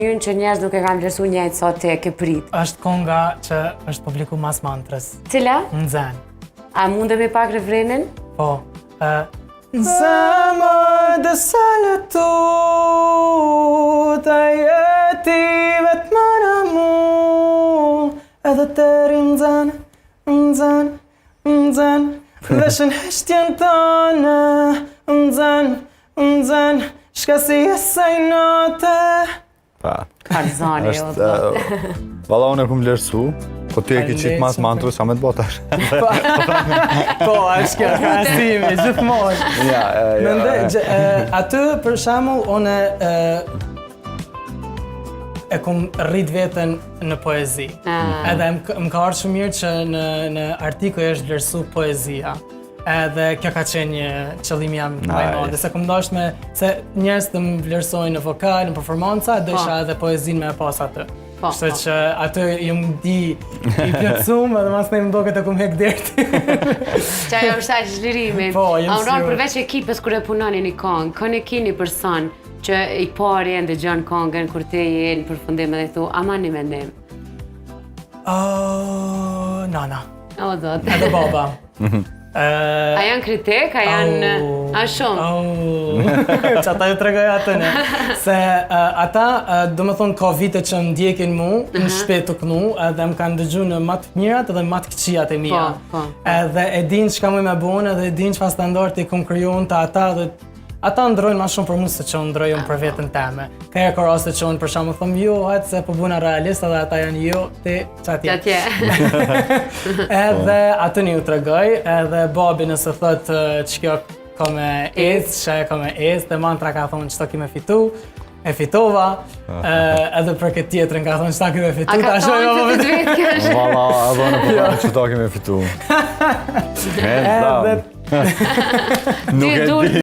Njën që njerëz nuk e kanë vlerësu njëjtë sa ti e ke prit. Është konga që është publiku mas mantrës. Cila? Nxen. A mundemi pak refrenin? Po. Zemër dhe salë tu, të jeti vetë në mu, edhe të rinxen, veshën heshtjen tënë, nxen, shka si esaj note. Pa. Karzani, jo dhe. Valla unë e kum vlerësu, po ti e ki qitë mas mantrës, sa me të botash. Po, është kjo krasimi, gjithmonë. Mendoj, aty për shembull unë e kum rrit veten në poezi. Edhe më ka ardhur shumë mirë që në artikuj është vlerësu poezia. Edhe kjo ka qenë një qëllimi jam më i madh, se kum dashur se njerëz të më vlerësojnë në vokal, në performanca, desha edhe poezinë me e pas aty. Kështu që aty jam di i plotësuar edhe mas më duket e kum hek derti. Qa jo është aq zhvillimi. Po, jam Auron, sigur. përveç ekipës kur e punoni një këngë, kënë e keni person që i pari e ndëgjon këngën kur ti je në përfundim edhe thu, aman një mendim. Nana. O, zot. Edhe baba. A janë kritik, a janë... A shumë? Që ata ju tregoj atë ne. Se ata, do më thonë, ka vite që më ndjekin mu, në shpet të kënu, edhe më kanë dëgju në matë mirat edhe matë këqijat e mija. Edhe e din që ka mu me bonë, edhe e din që fa standart i kom kryon të ata, dhe ata ndrojnë ma shumë për mu se që unë ndrojnë për vetën teme. Ka e ka raste që unë për shumë thëmë, jo, hajtë se po buna realist, edhe ata janë jo, ti, qatje. Edhe atë një u tregoj, edhe babi nëse thëtë që kjo ka me ecë, që ka me ecë, dhe mantra ka thonë që ta ki me fitu, e fitova, edhe për këtë tjetërën ka thonë që ta ki me fitu, A ka thonë që të vetë kjo është? Valla, edhe në përpërën që ta kemi fitu. Edhe Nuk e di.